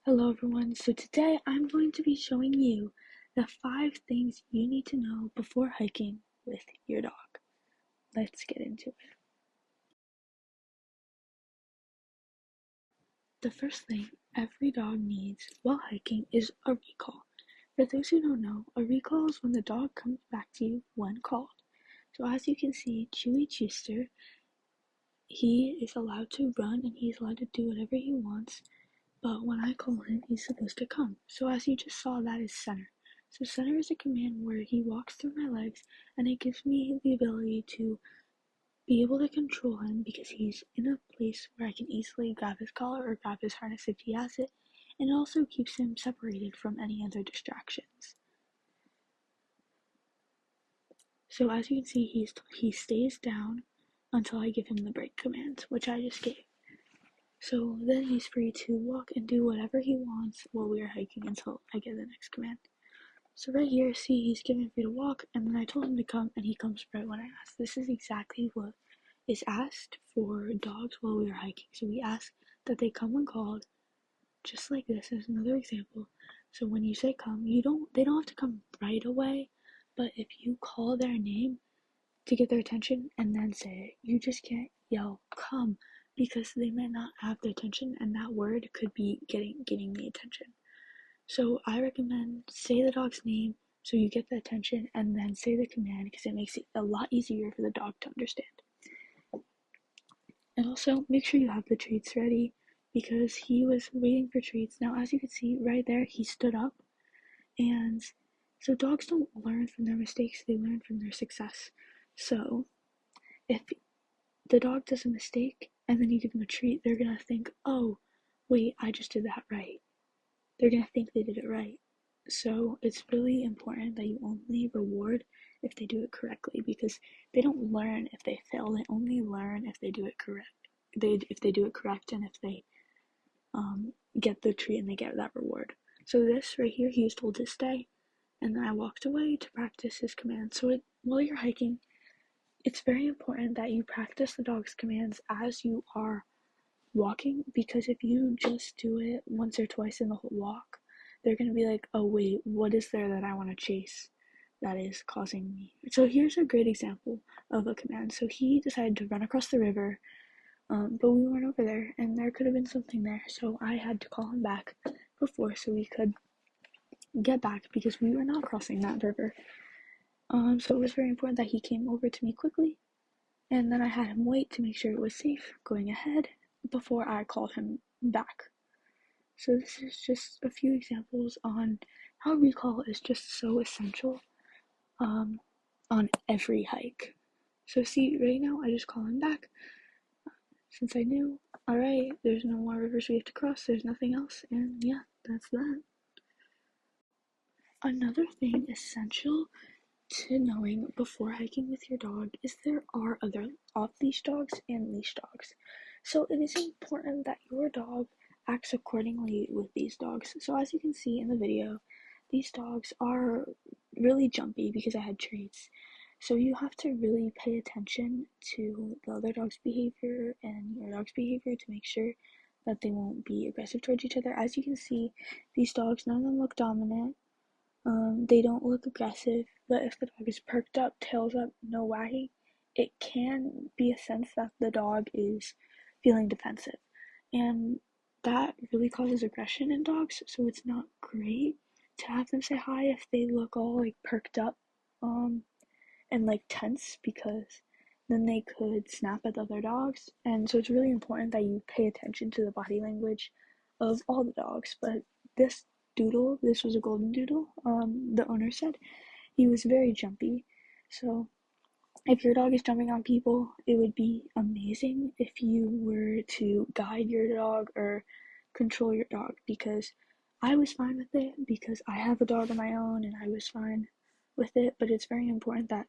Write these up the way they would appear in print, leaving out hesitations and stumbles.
Hello everyone, so today I'm going to be showing you the 5 things you need to know before hiking with your dog. Let's get into it. The first thing every dog needs while hiking is a recall. For those who don't know, a recall is when the dog comes back to you when called. So as you can see, Chewy Chooster, he is allowed to run and he's allowed to do whatever he wants. But when I call him, he's supposed to come. So as you just saw, that is center. So center is a command where he walks through my legs and it gives me the ability to be able to control him because he's in a place where I can easily grab his collar or grab his harness if he has it. And it also keeps him separated from any other distractions. So as you can see, he stays down until I give him the break command, which I just gave. So then he's free to walk and do whatever he wants while we are hiking until I get the next command. So right here, see, he's giving free to walk, and then I told him to come, and he comes right when I ask. This is exactly what is asked for dogs while we are hiking. So we ask that they come when called, just like this is another example. So when you say come, they don't have to come right away, but if you call their name to get their attention and then say it, you just can't yell come because they might not have the attention and that word could be getting the attention. So I recommend say the dog's name so you get the attention and then say the command because it makes it a lot easier for the dog to understand. And also make sure you have the treats ready because he was waiting for treats. Now as you can see right there, he stood up, and so dogs don't learn from their mistakes, they learn from their success. So if the dog does a mistake and then you give them a treat, they're gonna think, oh, wait, I just did that right. They're gonna think they did it right. So it's really important that you only reward if they do it correctly because they don't learn if they fail. They only learn if they do it correct. If they do it correct and if they get the treat and they get that reward. So this right here, he was told to stay, and then I walked away to practice his command. So while you're hiking, it's very important that you practice the dog's commands as you are walking because if you just do it once or twice in the whole walk, they're going to be like, oh wait, what is there that I want to chase that is causing me? So here's a great example of a command. So he decided to run across the river, but we weren't over there and there could have been something there. So I had to call him back before so we could get back because we were not crossing that river. So it was very important that he came over to me quickly, and then I had him wait to make sure it was safe going ahead before I called him back. So this is just a few examples on how recall is just so essential on every hike. So see, right now I just call him back since I knew, alright, there's no more rivers we have to cross, there's nothing else, and yeah, that's that. Another thing essential to knowing before hiking with your dog is there are other off-leash dogs and leash dogs. So it is important that your dog acts accordingly with these dogs. So as you can see in the video, these dogs are really jumpy because I had treats. So you have to really pay attention to the other dog's behavior and your dog's behavior to make sure that they won't be aggressive towards each other. As you can see, these dogs, none of them look dominant. They don't look aggressive, but if the dog is perked up, tails up, no wagging, it can be a sense that the dog is feeling defensive. And that really causes aggression in dogs, so it's not great to have them say hi if they look all like perked up and like tense because then they could snap at the other dogs. And so it's really important that you pay attention to the body language of all the dogs. But this Doodle, this was a golden Doodle, the owner said he was very jumpy. So if your dog is jumping on people, it would be amazing if you were to guide your dog or control your dog because I was fine with it because I have a dog of my own and I was fine with it, but it's very important that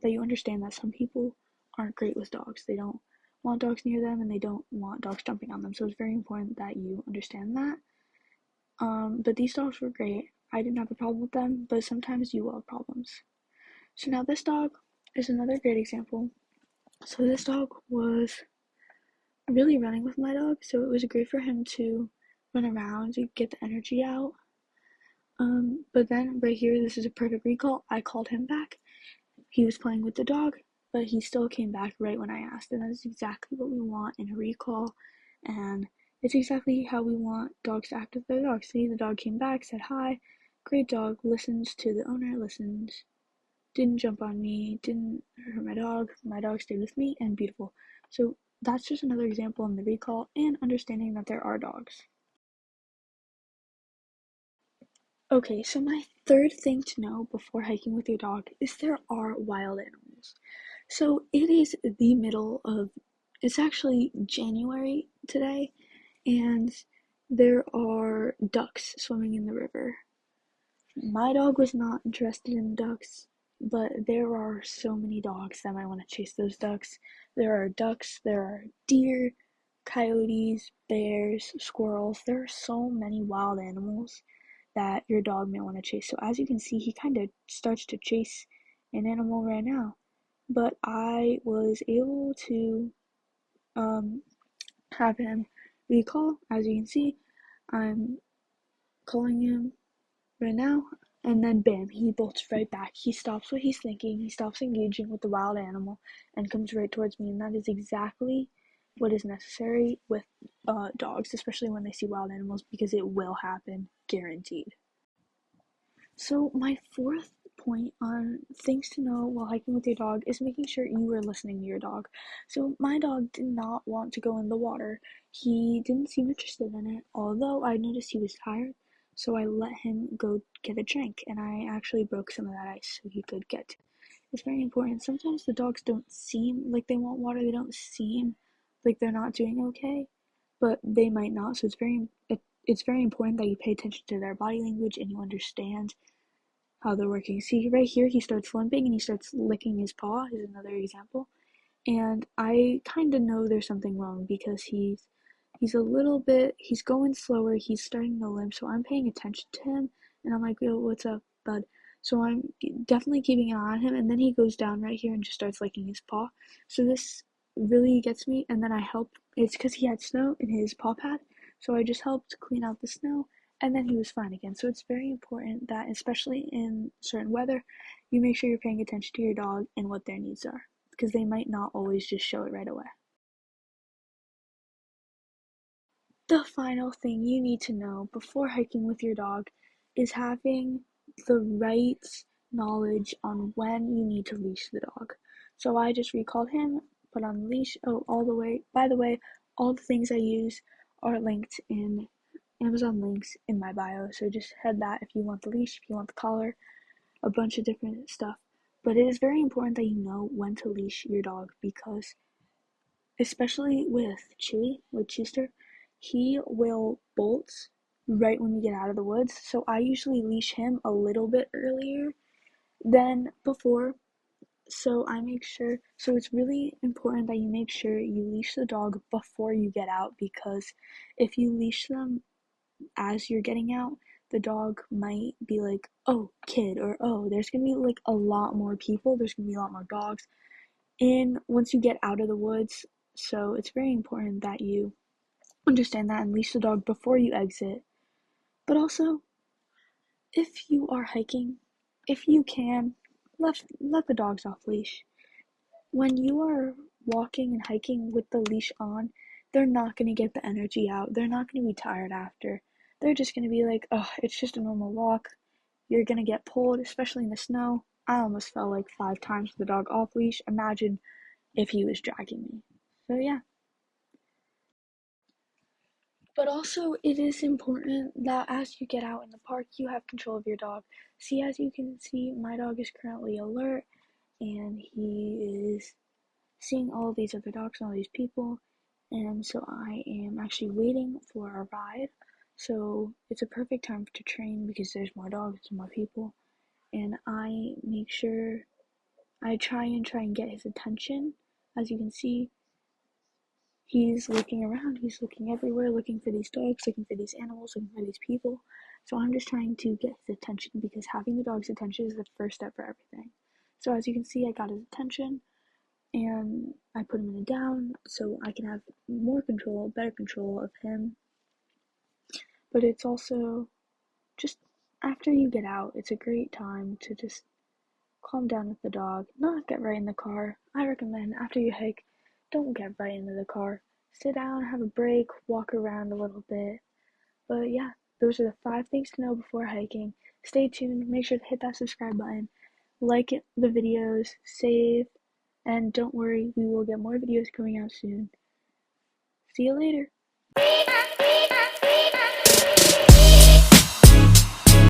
you understand that some people aren't great with dogs. They don't want dogs near them and they don't want dogs jumping on them. So it's very important that you understand that. But these dogs were great. I didn't have a problem with them, but sometimes you will have problems. So now this dog is another great example. So this dog was really running with my dog, so it was great for him to run around to get the energy out. But then right here, this is a perfect recall. I called him back. He was playing with the dog, but he still came back right when I asked, and that's exactly what we want in a recall, and it's exactly how we want dogs to act with their dogs. See, the dog came back, said hi, great dog, listens to the owner, listens, didn't jump on me, didn't hurt my dog stayed with me, and beautiful. So that's just another example in the recall and understanding that there are dogs. Okay, so my third thing to know before hiking with your dog is there are wild animals. So it is the middle of, it's actually January today, and there are ducks swimming in the river. My dog was not interested in ducks, but there are so many dogs that might want to chase those ducks. There are ducks, there are deer, coyotes, bears, squirrels. There are so many wild animals that your dog may want to chase. So as you can see, he kind of starts to chase an animal right now. But I was able to have him recall. As you can see, I'm calling him right now, and then bam, he bolts right back. He stops what he's thinking, he stops engaging with the wild animal, and comes right towards me, and that is exactly what is necessary with dogs, especially when they see wild animals, because it will happen, guaranteed. So my fourth point on things to know while hiking with your dog is making sure you are listening to your dog. So my dog did not want to go in the water. He didn't seem interested in it, although I noticed he was tired. So I let him go get a drink, and I actually broke some of that ice so he could get to it. It's very important. Sometimes the dogs don't seem like they want water. They don't seem like they're not doing okay, but they might not. So it's very important that you pay attention to their body language and you understand how they're working. See, right here, he starts limping and he starts licking his paw, is another example. And I kind of know there's something wrong because he's a little bit, he's going slower, he's starting to limp, so I'm paying attention to him, and I'm like, yo, what's up, bud? So I'm definitely keeping an eye on him, and then he goes down right here and just starts licking his paw. So this really gets me, and then I help, it's because he had snow in his paw pad, so I just helped clean out the snow, and then he was fine again. So it's very important that, especially in certain weather, you make sure you're paying attention to your dog and what their needs are, because they might not always just show it right away. The final thing you need to know before hiking with your dog is having the right knowledge on when you need to leash the dog. So I just recalled him, put on the leash. Oh, by the way, all the things I use are linked in Amazon links in my bio. So just head that if you want the leash, if you want the collar, a bunch of different stuff. But it is very important that you know when to leash your dog because especially with Chewy, with Chester, he will bolt right when we get out of the woods. So I usually leash him a little bit earlier than before. So I make sure, so it's really important that you make sure you leash the dog before you get out because if you leash them as you're getting out, the dog might be like, oh, kid, or oh, there's gonna be like a lot more people, there's gonna be a lot more dogs in once you get out of the woods. So it's very important that you understand that and leash the dog before you exit. But also, if you are hiking, if you can, let the dogs off leash. When you are walking and hiking with the leash on, they're not going to get the energy out. They're not going to be tired after. They're just going to be like, oh, it's just a normal walk. You're going to get pulled, especially in the snow. I almost fell like 5 times with the dog off leash. Imagine if he was dragging me. So yeah. But also, it is important that as you get out in the park, you have control of your dog. See, as you can see, my dog is currently alert and he is seeing all these other dogs and all these people. And so I am actually waiting for a ride. So it's a perfect time to train because there's more dogs and more people. And I make sure I try and get his attention. As you can see, he's looking around, he's looking everywhere, looking for these dogs, looking for these animals, looking for these people. So I'm just trying to get his attention because having the dog's attention is the first step for everything. So as you can see, I got his attention and I put him in a down so I can have more control, better control of him. but it's also just after you get out, it's a great time to just calm down with the dog, not get right in the car. I recommend after you hike, don't get right into the car. Sit down, have a break, walk around a little bit. But yeah, those are the 5 things to know before hiking. Stay tuned, make sure to hit that subscribe button, like the videos, save, and don't worry, we will get more videos coming out soon. See you later.